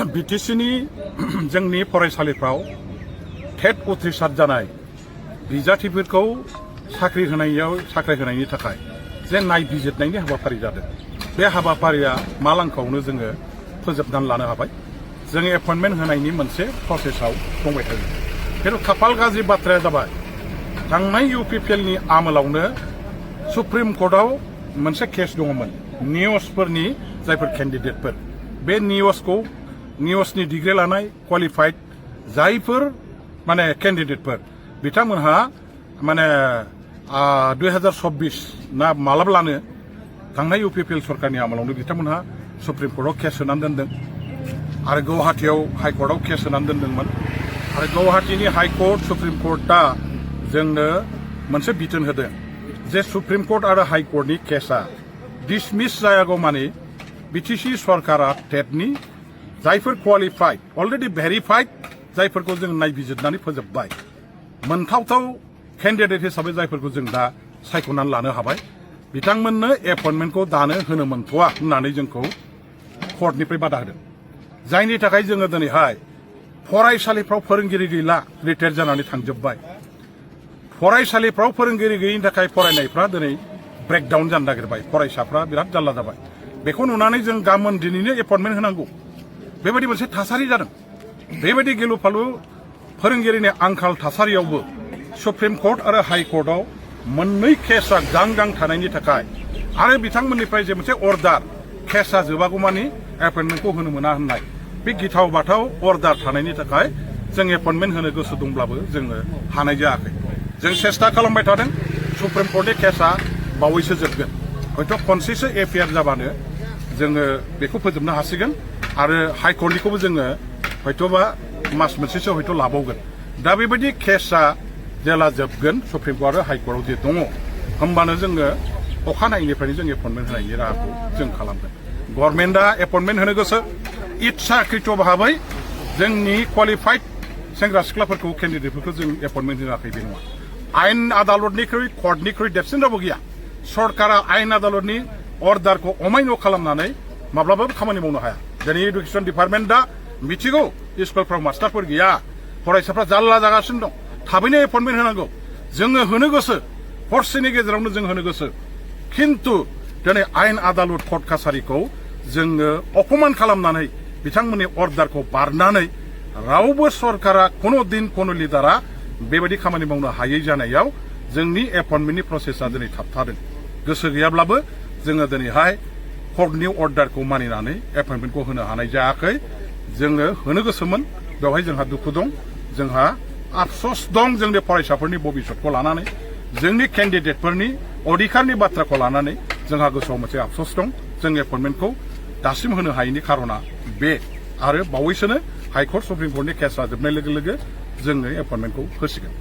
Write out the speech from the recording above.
बिटिसिनि जोंनि फरायसालिफ्राव टेट उथ्रिसार जानाय बिजाथिफोरखौ साख्रि होनायनि थाखाय जे नायबिजिरनायनि हाबाफारि जादों। बे हाबाफारिया मालांखावनो जोङो फोजोबनानै लानो हाबाय। जोङो एपइन्टमेन्ट होनायनि मोनसे प्रसेसआव दंबाय थायो। खिन्थु खाफाल गाज्रि बाथ्राया जाबाय थांनाय UPPLनि आमोलावनो सुप्रिम कर्टआव मोनसे केस दङमोन निउसफोरनि जायफोर केन्डिडेटफोर बे निउसनि डिग्री लानाय क्वालिफाइड जायफोर माने केन्डिडेटफोर बिथांमोनहा माने 2024 ना मालाब्लानो थांनाय UPPL सरकारनि आमोलावनो बिथांमोनहा सुप्रिम कर्टआव केस होनानै दोनदों आरो गुवाहाटीयाव हाइकर्टआव केस होनानै दोनदोंमोन आरो गुवाहाटीनि हाइकर्ट सुप्रिम कर्टआ जोंनो मोनसे बिथोन होदों जे सुप्रिम कर्ट आरो हाइकर्टनि केसआ डिसमिस जायागौमानि बिटिसि सरकारा टेटनि जायफोर क्वालिफाइड अलरेडि भेरिफाइड जायफोरखौ जों नायबिजिरनानै फोजोबबाय मोनथावथाव केन्डिडेट हिसाबै जायफोरखौ जों दा सायख'नानै लानो हाबाय बिथांमोननो एपइन्टमेन्टखौ दानो होनो मोनथ'वा होननानै जोंखौ कर्टनिफ्राय बादा होदों। जायनि थाखाय जोङो दिनैहाय फरायसालिफ्राव फोरोंगिरि गैला, रिटायार जानानै थांजोब्बाय। फरायसालिफ्राव फोरोंगिरि गैयिनि थाखाय फरायनायफ्रा दिनै ब्रेकडाउन जानो नागिरबाय, फरायसाफ्रा बिराद जारला जाबाय। बेखौ नुनानै जों गाबोन दिनैनो एपइन्टमेन्ट होनांगौ बेबायदि मोनसे थासारि जादों। बेबायदि गिलु फालु फोरोंगिरिनि आंखाल थासारियावबो सुप्रिम कर्ट आरो हाइकर्टआव मोननै केसआ गां थानायनि थाखाय आरो बिथांमोननिफ्राय जे मोनसे अर्डार केसआ जोबागौमानि एपइन्टमेन्टखौ होनो मोना होननाय बे गिथाव बाथाव अर्डार थानायनि थाखाय जों एपइन्टमेन्ट होनो गोसो दंब्लाबो जोङो हानाय जायाखै। जों सेस्था खालामबाय थादों सुप्रिम कर्टनि केसआ बावैसो जोबगोन। हयथ' खनसेसो एफआइआर जाबानो जोङो बेखौ फोजोबनो हासिगोन आरो हाइकर्टनिखौबो जोङो हयथ'बा मास मोनसेसो हयथ' लाबावगोन। दा बेबायदि केसआ जेला जोबगोन सुप्रिम कर्ट आरो हाइकर्टआव जे दङ होमबानो जोङो अखानायैनिफ्रायनो जों एपइन्टमेन्ट होनायनि राहाखौ जों खालामगोन। गभर्नमेन्टआ एपइन्टमेन्ट होनो गोसो इच्छाकृत भाबै जोंनि क्वालिफाइड सेंग्रा सिख्लाफोरखौ केन्डिडेटफोरखौ जों एपइन्टमेन्ट होआखै बे नङा। आइन आदालतनिख्रुइ कर्टनिख्रुइ देरसिन रावबो गैया। सरकारा आइन आदालतनि अर्डारखौ अमायन' खालामनानै माब्लाबाबो खामानि मावनो हाया। दिनै एडुकेसन डिपार्टमेन्टआ मिथिगौ स्कुलफ्राव मास्टारफोर गैया, फरायसाफ्रा जारला जागासिनो दं, थाबैनो एपइन्टमेन्ट होनांगौ। जोङो होनो गोसो, हरसेनि गेजेरावनो जों होनो गोसो। खिन्थु दिनै आइन आदालत कर्ट कासारिखौ जोङो अपमान खालामनानै बिथांमोननि अर्डारखौ बारनानै रावबो सरकारा कोनो दिन कोनो लिडारा बेबायदि खामानि मावनो हायै जानायाव जोंनि एपइन्टमेन्टनि प्रसेसआ दिनै थाबथादों। गोसो गैयाब्लाबो जोङो दिनैहाय कर्टनि अर्डारखौ मानिनानै एपइन्टमेन्टखौ होनो हानाय जायाखै। जोङो होनो गोसोमोन, बेवहाय जोंहा दुखु दं, जोंहा आफसोस दं जोंनि फरायसाफोरनि भबिसतखौ लानानै, जोंनि केन्डिडेटफोरनि अधिकारनि बाथ्राखौ लानानै जोंहा गोसोआव मोनसे आफसोस दं। जों एपइन्टमेन्टखौ दासिम होनो हायैनि खारना बे आरो बावैसोनो हाइकर्ट सुप्रिम कर्टनि केसआ जोबनाय लोगो लोगो जोङो एपइन्टमेन्टखौ होसिगोन।